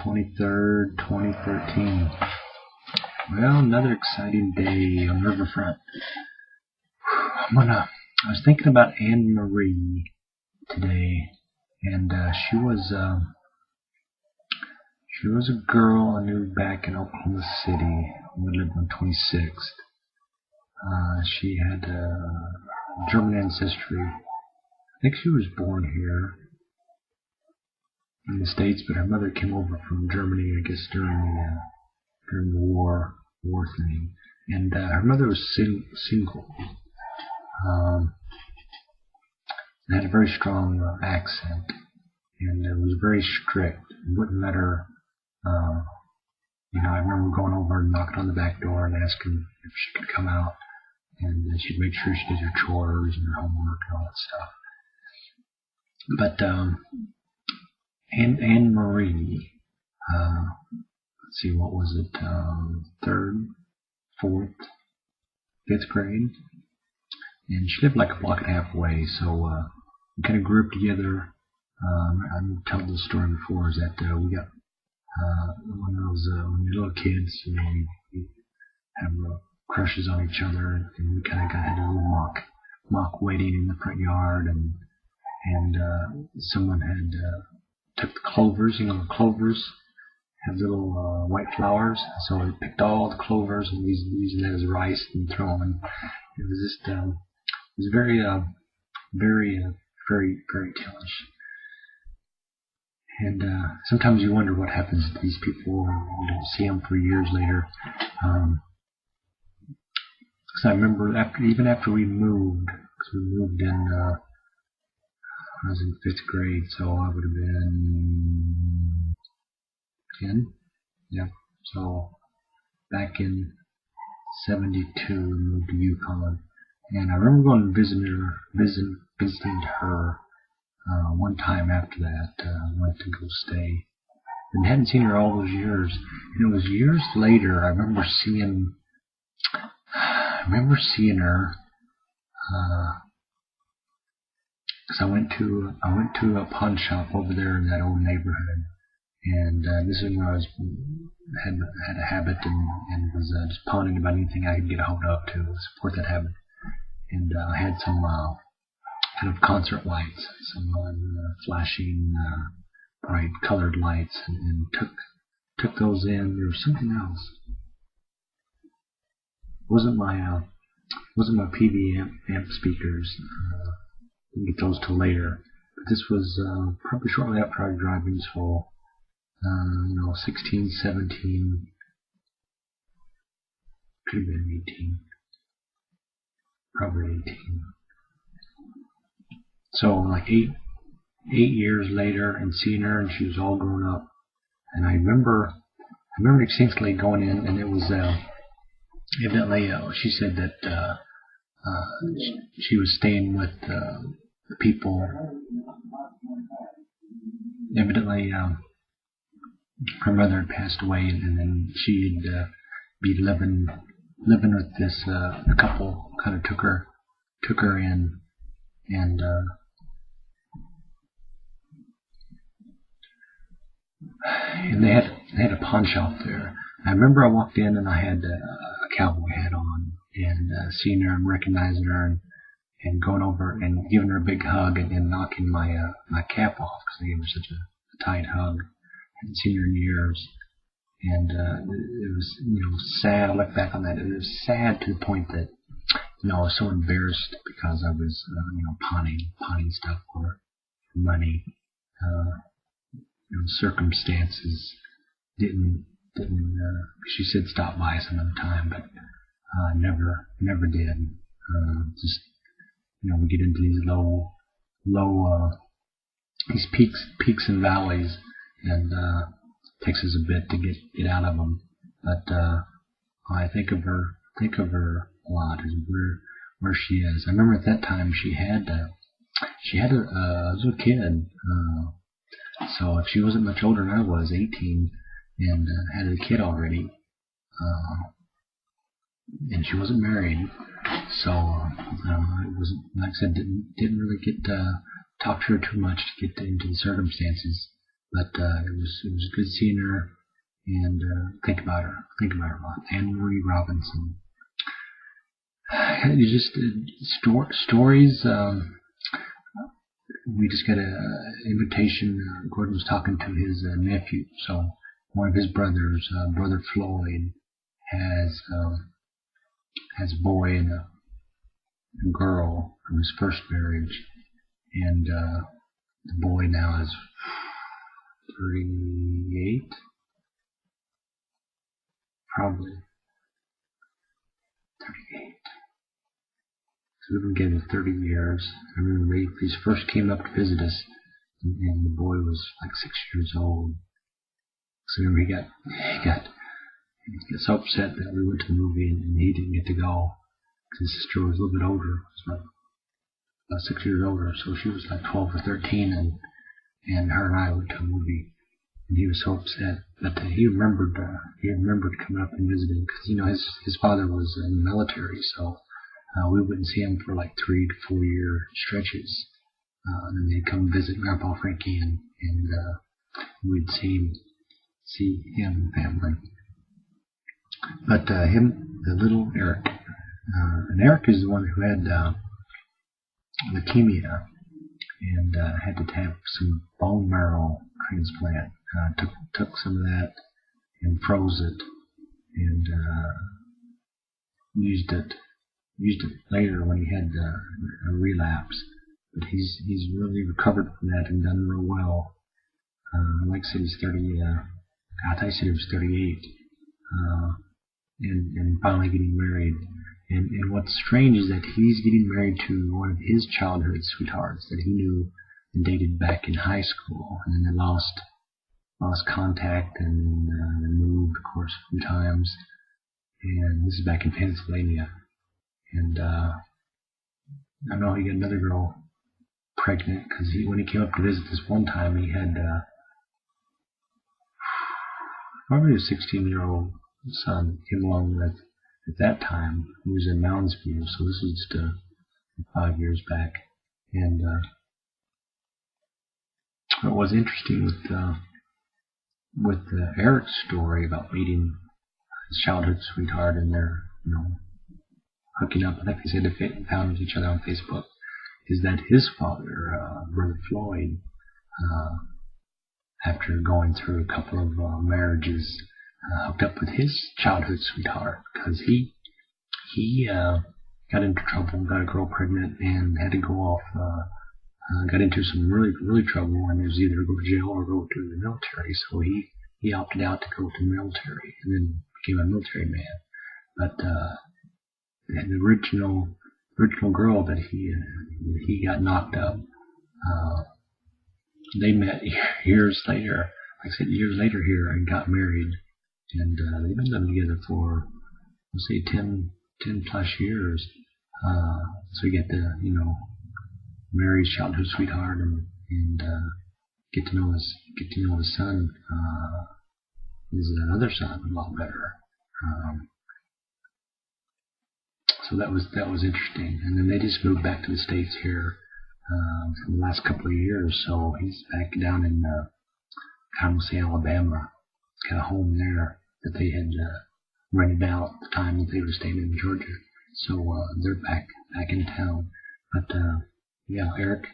23rd, 2013. Well, another exciting day on the riverfront. I was thinking about Anne Marie today, and she was a girl I knew back in Oklahoma City. We lived on 26th. She had German ancestry. I think she was born here in the States, but her mother came over from Germany, I guess, during the war thing. And her mother was single. Had a very strong accent, and it was very strict. Wouldn't let her. I remember going over and knocking on the back door and asking if she could come out, and she'd make sure she did her chores and her homework and all that stuff. But Anne Marie, let's see, what was it? 3rd, 4th, 5th grade, and she lived like a block and a half away. So we kind of grew up together. I've told this story before. Is that we got when we were little kids, we have crushes on each other, and we kind of had a little mock wedding in the front yard, and someone had took the clovers. The clovers have little white flowers, so we picked all the clovers and using that as rice and throwing them. It was just it was very fairy tale-ish. And sometimes you wonder what happens to these people. You don't see them for years later. Because I remember even after we moved, because we moved in, I was in 5th grade, so I would have been 10. Yeah. So back in 72, we moved to Yukon, and I remember going and visiting her. One time after that, went to go stay, and hadn't seen her all those years. And it was years later. I remember seeing her. Because I went to a pawn shop over there in that old neighborhood, and this is when I had a habit and was just pawning about anything I could get a hold of to support that habit. And I had some kind of concert lights, some flashing bright colored lights, and took those in. There was something else. It wasn't my PV amp speakers. Didn't get those till later. But this was probably shortly after I was driving, so 16, 17, could have been 18, probably 18. So like eight years later, and seeing her, and she was all grown up. And I remember distinctly going in, and it was evidently she said that she was staying with the people. Evidently, her mother had passed away, and then she'd be living with this a couple. Kind of took her in, and they had a pawn shop there. I remember I walked in and I had a cowboy hat on, and seeing her and recognizing her, and going over and giving her a big hug, and knocking my cap off because I gave her such a tight hug. I hadn't seen her in years, and it was sad. I look back on that. It was sad to the point that I was so embarrassed because I was pawning stuff for money. Circumstances didn't. She said stop by some other time, but never did. Just we get into these low these peaks and valleys, and it takes us a bit to get out of them. But I think of her a lot, as where she is. I remember at that time she had a little kid. So if she wasn't much older than I was, 18, and had a kid already, and she wasn't married, so it wasn't, like I said, didn't really get talk to her too much to get into the circumstances. But it was good seeing her and think about her a lot. Anne Marie Robinson. You just stories. We just got an invitation. Gordon was talking to his nephew. So one of his brothers, brother Floyd, has a boy and a girl from his first marriage, and the boy now is 38, probably 38. So we've been together 30 years. I remember they first came up to visit us, and the boy was like 6 years old. So I remember he got so upset that we went to the movie and he didn't get to go. His sister was a little bit older, about 6 years older, so she was like 12 or 13, and her and I went to a movie, and he was so upset. But he remembered coming up and visiting, because his father was in the military, so we wouldn't see him for like 3 to 4 year stretches, and then they'd come visit Grandpa Frankie, and we'd see him and family. But the little Eric. And Eric is the one who had leukemia and had to have some bone marrow transplant. Took some of that and froze it and used it later when he had a relapse. But he's really recovered from that and done real well. Like I said, he's 30. I thought he said he was 38. And finally getting married. And what's strange is that he's getting married to one of his childhood sweethearts that he knew and dated back in high school, and then they lost contact and moved, of course, a few times. And this is back in Pennsylvania. And I know he got another girl pregnant because when he came up to visit this one time, he had probably a 16-year-old son came along with. At that time, he was in Mounds View, so this is just 5 years back. And what was interesting with Eric's story about meeting his childhood sweetheart and their, hooking up, I think they said they found each other on Facebook, is that his father, Brother Floyd, after going through a couple of marriages, hooked up with his childhood sweetheart because he got into trouble, got a girl pregnant, and had to go off. Got into some really trouble, and it was either go to jail or go to the military. So he opted out to go to the military, and then became a military man. But the original girl that he got knocked up, they met years later. Like I said, years later here, and got married. And they've been living together for, let's say, 10 plus years. So you get to, marry his childhood sweetheart and get to know his son, his other son, a lot better. So that was interesting. And then they just moved back to the States here for the last couple of years. So he's back down in Conway, Alabama. Got a home there that they had rented out at the time that they were staying in Georgia. So they're back in town. But yeah, Eric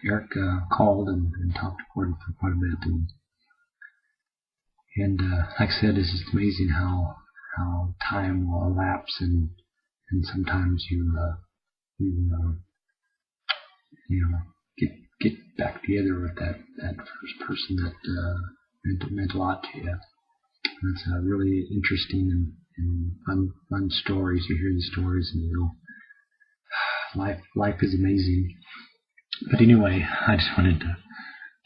called and talked to Gordon for quite a bit, and like I said, it's just amazing how time will elapse, and sometimes you get back together with that first person that meant a lot to you. That's really interesting and fun stories. You hear these stories, and life is amazing. But anyway, I just wanted to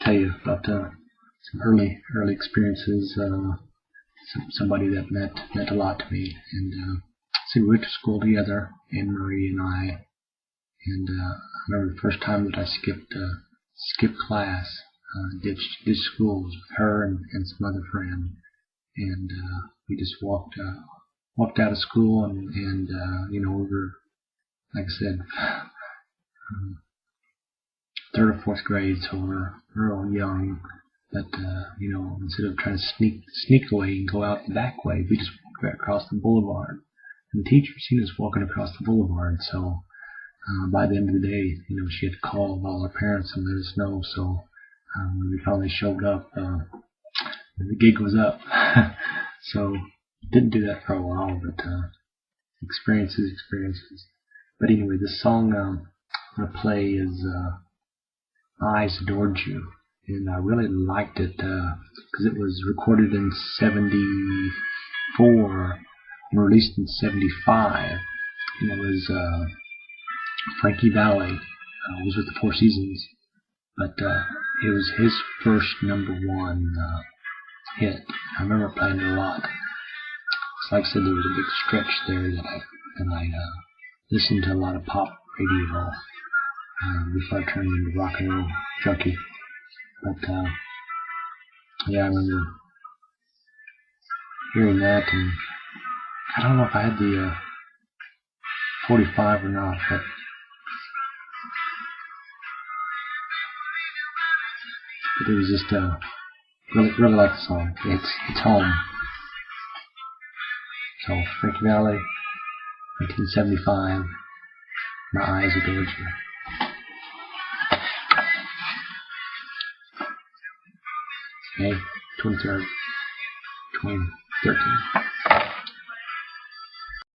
tell you about some early experiences. Somebody that meant a lot to me, and so we went to school together, Anne Marie and I. And I remember the first time that I skipped class, ditched school was with her and some other friend. And we just walked out of school, and we were, like I said, third or fourth grade, so we're real young. But instead of trying to sneak away and go out the back way, we just walked right across the boulevard. And the teacher seen us walking across the boulevard, so by the end of the day, she had to call all our parents and let us know. So when we finally showed up, the gig was up. So didn't do that for a while, but experiences. But anyway, the song I'm going to play is My Eyes Adored You. And I really liked it because it was recorded in '74 and released in '75. And it was Frankie Valli was with the Four Seasons, but it was his first #1 hit. I remember playing it a lot. So like I said, there was a big stretch there that I listened to a lot of pop radio before I turned into rock and roll junkie. But yeah, I remember hearing that, and I don't know if I had the 45 or not, but it was just really like the song. It's home. So Frankie Valli, 1975. My Eyes Adored You. May 23rd, 2013.